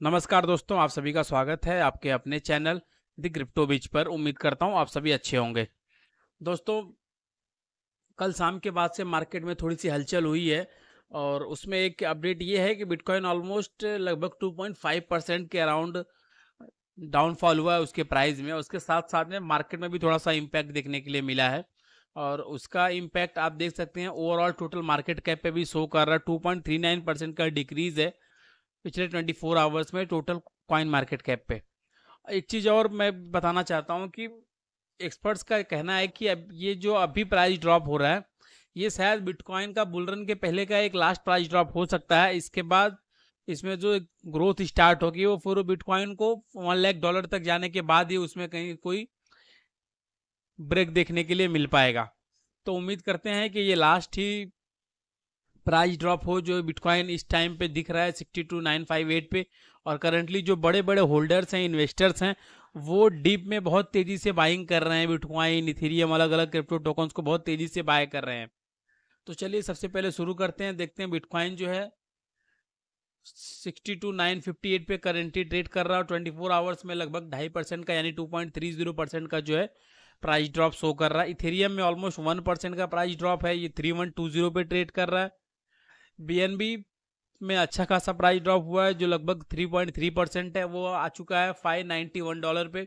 नमस्कार दोस्तों, आप सभी का स्वागत है आपके अपने चैनल द क्रिप्टो बीच पर। उम्मीद करता हूँ आप सभी अच्छे होंगे। दोस्तों, कल शाम के बाद से मार्केट में थोड़ी सी हलचल हुई है और उसमें एक अपडेट ये है कि बिटकॉइन ऑलमोस्ट लगभग 2.5% के अराउंड डाउनफॉल हुआ है उसके प्राइस में। उसके साथ साथ में मार्केट में भी थोड़ा सा इम्पैक्ट देखने के लिए मिला है और उसका इम्पैक्ट आप देख सकते हैं ओवरऑल टोटल मार्केट कैप पे भी शो कर रहा है। 2.39% का डिक्रीज है पिछले 24 आवर्स में टोटल कॉइन मार्केट कैप पे। एक चीज़ और मैं बताना चाहता हूँ कि एक्सपर्ट्स का कहना है कि अब ये जो अभी प्राइस ड्रॉप हो रहा है, ये शायद बिटकॉइन का बुलरन के पहले का एक लास्ट प्राइस ड्रॉप हो सकता है। इसके बाद इसमें जो ग्रोथ स्टार्ट होगी वो फिर बिटकॉइन को $1 लाख तक जाने के बाद ही उसमें कहीं कोई ब्रेक देखने के लिए मिल पाएगा। तो उम्मीद करते हैं कि ये लास्ट ही प्राइस ड्रॉप हो जो बिटकॉइन इस टाइम पे दिख रहा है 62,958 पे। और करंटली जो बड़े बड़े होल्डर्स हैं, इन्वेस्टर्स हैं, वो डीप में बहुत तेजी से बाइंग कर रहे हैं। बिटकॉइन, इथेरियम, अलग अलग क्रिप्टो टोकन्स को बहुत तेजी से बाय कर रहे हैं। तो चलिए सबसे पहले शुरू करते हैं, देखते हैं बिटकॉइन जो है 62,958 पे करेंटली ट्रेड कर रहा है। 24 आवर्स में लगभग 2.5% का यानी 2.30% का जो है प्राइस ड्रॉप शो कर रहा है। इथेरियम में ऑलमोस्ट 1% का प्राइस ड्रॉप है, ये 3120 पे ट्रेड कर रहा है। बीएनबी में अच्छा खासा प्राइस ड्रॉप हुआ है जो लगभग 3.3% है, वो आ चुका है $591 पे,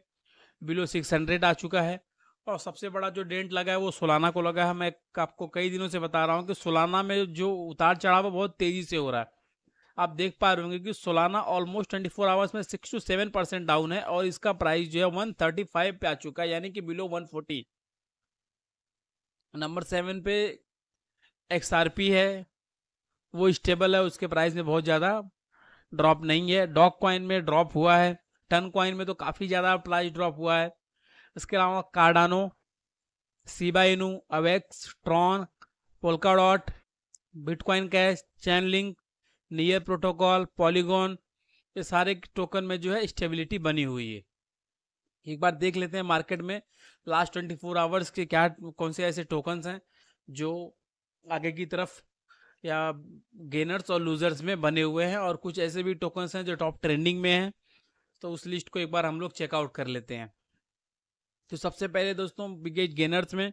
बिलो 600 आ चुका है। और सबसे बड़ा जो डेंट लगा है वो सोलाना को लगा है। मैं आपको कई दिनों से बता रहा हूँ कि सोलाना में जो उतार चढ़ाव है बहुत तेजी से हो रहा है। आप देख पा रहे होंगे कि सोलाना ऑलमोस्ट 24 आवर्स में 6 to 7% डाउन है और इसका प्राइस जो है 135 पे आ चुका है यानी कि बिलो 140। नंबर 7 पे XRP है, वो स्टेबल है, उसके प्राइस में बहुत ज़्यादा ड्रॉप नहीं है। डॉग कॉइन में ड्रॉप हुआ है, टन कॉइन में तो काफ़ी ज़्यादा प्राइस ड्रॉप हुआ है। इसके अलावा Cardano, Shiba Inu, Avax, Tron, Polkadot, Bitcoin Cash, Chainlink, Near Protocol, Polygon, ये सारे टोकन में जो है स्टेबिलिटी बनी हुई है। एक बार देख लेते हैं मार्केट में लास्ट 24 आवर्स के क्या कौन से ऐसे टोकन्स हैं जो आगे की तरफ या गेनर्स और लूजर्स में बने हुए हैं, और कुछ ऐसे भी टोकन्स हैं जो टॉप ट्रेंडिंग में हैं। तो उस लिस्ट को एक बार हम लोग चेकआउट कर लेते हैं। तो सबसे पहले दोस्तों बिगेस्ट गेनर्स में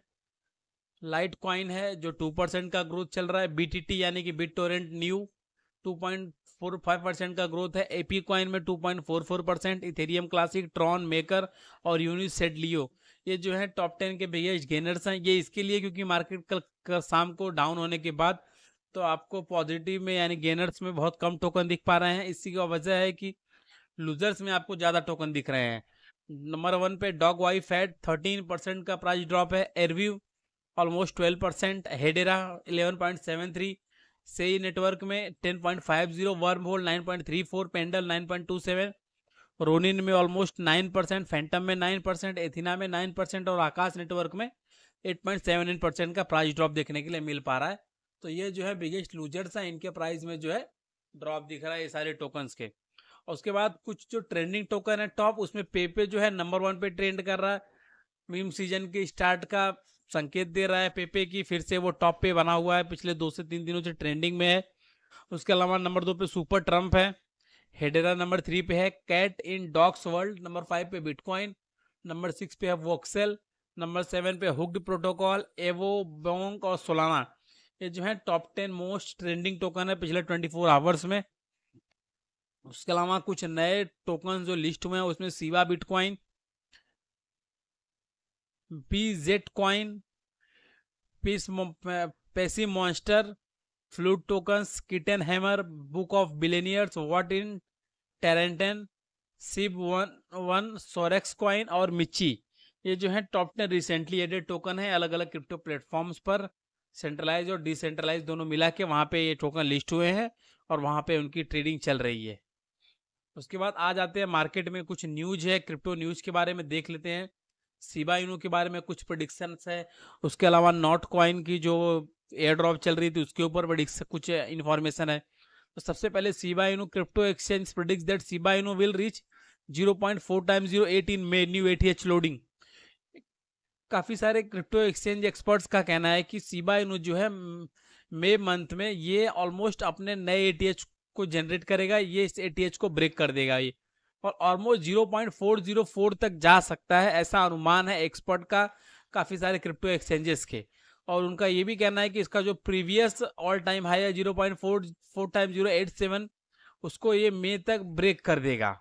लाइट कॉइन है जो 2% का ग्रोथ चल रहा है। बीटीटी यानी कि बिट टोरेंट न्यू 2.45% का ग्रोथ है। एपी कॉइन में 2.44%। इथेरियम क्लासिक, ट्रॉन, मेकर और यूनिसेट लियो, ये जो है टॉप 10 के बिगेस्ट गेनर्स हैं। ये इसके लिए क्योंकि मार्केट कल शाम को डाउन होने के बाद तो आपको पॉजिटिव में यानी गेनर्स में बहुत कम टोकन दिख पा रहे हैं। इसी का वजह है कि लूजर्स में आपको ज़्यादा टोकन दिख रहे हैं। नंबर 1 पे डॉग वाई फैट 13% का प्राइस ड्रॉप है। एयरव्यू ऑलमोस्ट 12%। हेडेरा 11.73। सेई नेटवर्क में 10.50। Worm hole 9.34। पेंडल 9.27। रोनिन में ऑलमोस्ट 9%। फैंटम में 9%। एथिना में 9% और आकाश नेटवर्क में 8.79% का प्राइस ड्रॉप देखने के लिए मिल पा रहा है। तो ये जो है बिगेस्ट लूजर्स हैं, इनके प्राइस में जो है ड्रॉप दिख रहा है ये सारे टोकन्स के। और उसके बाद कुछ जो ट्रेंडिंग टोकन है टॉप, उसमें पेपे जो है नंबर 1 पे ट्रेंड कर रहा है। मीम सीजन के स्टार्ट का संकेत दे रहा है पेपे की, फिर से वो टॉप पे बना हुआ है, पिछले 2 से 3 दिनों से ट्रेंडिंग में है। उसके अलावा नंबर 2 पे सुपर ट्रम्प है। हेडेरा नंबर 3 पे है। कैट इन डॉग्स वर्ल्ड नंबर 5 पे बिटकॉइन। नंबर 6 पे है वोक्सेल। नंबर 7 पे हुक्ड प्रोटोकॉल, एवो, बोंक और सोलाना। ये जो है टॉप 10 मोस्ट ट्रेंडिंग टोकन है पिछले 24 आवर्स में। उसके अलावा कुछ नए टोकन जो लिस्ट हुए हैं उसमें सीवा बिटकॉइन, बीजेट कॉइन, पीस, पेसी monster, flute tokens, kitten hammer, book of billionaires, व्हाट इन टेरेंटन, सिब वन वन, सोरेक्स कॉइन और मिची। ये जो है टॉप 10 रिसेंटली एडेड टोकन है अलग अलग क्रिप्टो प्लेटफॉर्म्स पर। सेंट्रलाइज और डिसेंट्रलाइज दोनों मिला के वहाँ पे ये टोकन लिस्ट हुए हैं और वहाँ पे उनकी ट्रेडिंग चल रही है। उसके बाद आ जाते हैं मार्केट में कुछ न्यूज है, क्रिप्टो न्यूज के बारे में देख लेते हैं। सीबा इनू के बारे में कुछ प्रोडिक्शंस है। उसके अलावा नॉट कॉइन की जो एयर ड्रॉप चल रही थी उसके ऊपर कुछ इन्फॉर्मेशन है। तो सबसे पहले सीबा इनू क्रिप्टो एक्सचेंज प्रिडिक्ट्स दैट सीबा इनू will reach 0.4 times 08 in may new ATH loading. काफी सारे क्रिप्टो एक्सचेंज एक्सपर्ट्स का कहना है कि सीबा इनू जो है मई मंथ में ये ऑलमोस्ट अपने नए एटीएच को जनरेट करेगा, ये इस एटीएच को ब्रेक कर देगा ये, और ऑलमोस्ट 0.404 तक जा सकता है, ऐसा अनुमान है एक्सपर्ट का काफ़ी सारे क्रिप्टो एक्सचेंजेस के। और उनका ये भी कहना है कि इसका जो प्रीवियस ऑल टाइम हाई है 0.44 टाइम 087, उसको ये मई तक ब्रेक कर देगा।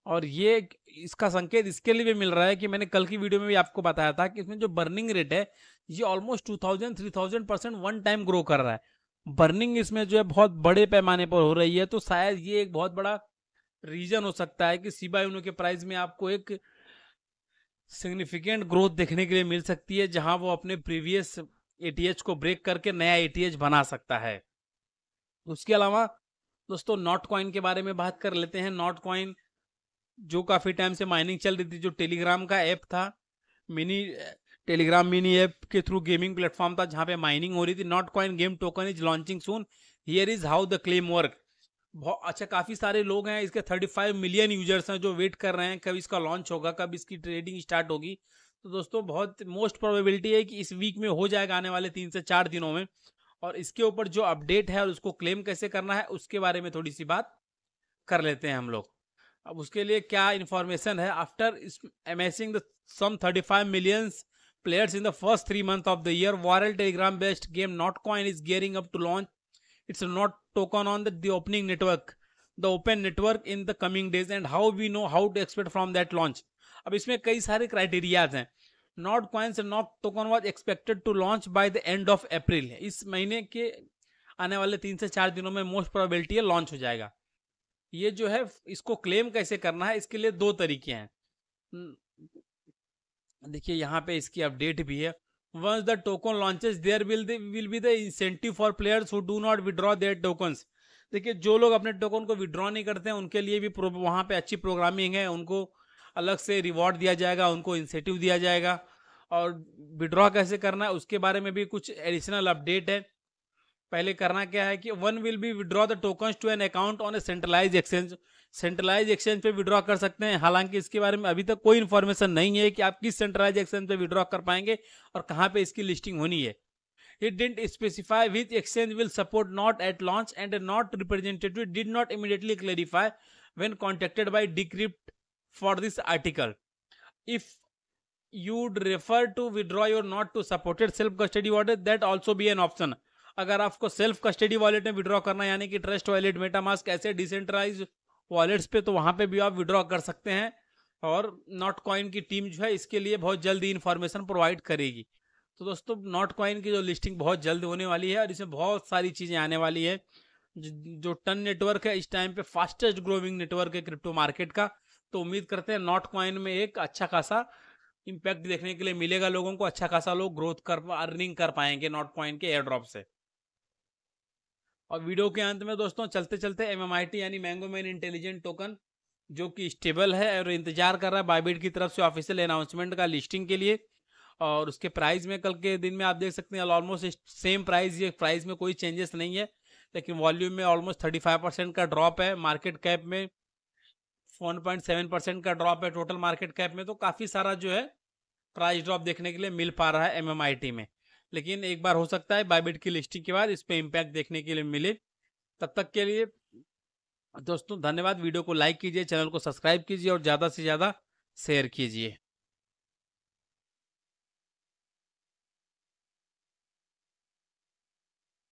और ये इसका संकेत इसके लिए भी मिल रहा है कि मैंने कल की वीडियो में भी आपको बताया था कि इसमें जो बर्निंग रेट है ये ऑलमोस्ट 2000-3000% वन टाइम ग्रो कर रहा है। बर्निंग इसमें जो है बहुत बड़े पैमाने पर हो रही है, तो शायद ये एक बहुत बड़ा रीजन हो सकता है कि शिबा इनू के प्राइस में आपको एक सिग्निफिकेंट ग्रोथ देखने के लिए मिल सकती है, जहां वो अपने प्रीवियस एटीएच को ब्रेक करके नया एटीएच बना सकता है। उसके अलावा दोस्तों नॉट कॉइन के बारे में बात कर लेते हैं। नॉट कॉइन जो काफी टाइम से माइनिंग चल रही थी, जो टेलीग्राम का ऐप था, टेलीग्राम मिनी ऐप के थ्रू गेमिंग प्लेटफॉर्म था जहां पे माइनिंग हो रही थी। Not coin game token is launching soon, here is how the claim work. बहुत अच्छा, काफी सारे लोग हैं, इसके 35 मिलियन यूजर्स हैं जो वेट कर रहे हैं कब इसका लॉन्च होगा, कब इसकी ट्रेडिंग स्टार्ट होगी। तो दोस्तों बहुत मोस्ट प्रोबेबिलिटी है कि इस वीक में हो जाएगा, आने वाले 3 से 4 दिनों में। और इसके ऊपर जो अपडेट है और उसको क्लेम कैसे करना है उसके बारे में थोड़ी सी बात कर लेते हैं हम लोग। अब उसके लिए क्या इन्फॉर्मेशन है, after amassing the some 35 millions players in the first 3 months of the year, viral telegram based game Notcoin is gearing up to launch its not token on the opening network, the open network in the coming days, and how we know how to expect from that launch। अब इसमें कई सारे criterias हैं। Notcoin से not token was expected to launch by the end of April, इस महीने के आने वाले 3 से 4 दिनों में मोस्ट प्रोबेबिलिटी है लॉन्च हो जाएगा। ये जो है इसको क्लेम कैसे करना है, इसके लिए 2 तरीके हैं। देखिए यहाँ पे इसकी अपडेट भी है। Once the token launches there will be the incentive for players who do not withdraw their tokens. देखिए जो लोग अपने टोकन को विड्रॉ नहीं करते हैं उनके लिए भी वहाँ पे अच्छी प्रोग्रामिंग है, उनको अलग से रिवॉर्ड दिया जाएगा, उनको इंसेंटिव दिया जाएगा। और विड्रॉ कैसे करना है उसके बारे में भी कुछ एडिशनल अपडेट है। पहले करना क्या है कि one will be withdraw the tokens to an account on a centralize exchange. Centralize exchange पे विड्रॉ कर सकते हैं, हालांकि इसके बारे में अभी तक कोई इन्फॉर्मेशन नहीं है कि आप किस सेंट्रलाइज एक्सचेंज पे विड्रॉ कर पाएंगे और कहां पे इसकी लिस्टिंग होनी है। It didn't specify which exchange will support not at launch, and a not representative did not immediately clarify when contacted by Decrypt for this article. If you'd refer to withdraw your not to supported self custody wallet, that also be an option। अगर आपको self custody wallet में withdraw करना है, यानी कि trust wallet, MetaMask, ऐसे decentralise wallets पे, तो वहां पे भी आप विड्रॉ कर सकते हैं। और नॉट कॉइन की टीम जो है इसके लिए बहुत जल्दी इंफॉर्मेशन प्रोवाइड करेगी। तो दोस्तों नॉट कॉइन की जो लिस्टिंग बहुत जल्द होने वाली है और इसमें बहुत सारी चीजें आने वाली है। जो टन नेटवर्क है इस टाइम पे फास्टेस्ट ग्रोइंग नेटवर्क है क्रिप्टो मार्केट का। तो उम्मीद करते हैं नॉट कॉइन में एक अच्छा खासा इम्पैक्ट देखने के लिए मिलेगा लोगों को, अच्छा खासा लोग ग्रोथ कर अर्निंग कर पाएंगे नॉट कॉइन के एयर ड्रॉप से। और वीडियो के अंत में दोस्तों चलते चलते MMIT यानी मैंगो मैन इंटेलिजेंट टोकन जो कि स्टेबल है और इंतजार कर रहा है बाइबिट की तरफ से ऑफिशियल अनाउंसमेंट का लिस्टिंग के लिए। और उसके प्राइस में कल के दिन में आप देख सकते हैं ऑलमोस्ट सेम प्राइस, ये प्राइस में कोई चेंजेस नहीं है, लेकिन वॉल्यूम में ऑलमोस्ट 35% का ड्रॉप है। मार्केट कैप में 1.7% का ड्रॉप है टोटल मार्केट कैप में। तो काफ़ी सारा जो है प्राइस ड्रॉप देखने के लिए मिल पा रहा है MMIT में, लेकिन एक बार हो सकता है बाइबिट की लिस्टिंग के बाद इस पे इम्पैक्ट देखने के लिए मिले। तब तक के लिए दोस्तों धन्यवाद। वीडियो को लाइक कीजिए, चैनल को सब्सक्राइब कीजिए और ज़्यादा से ज़्यादा शेयर कीजिए।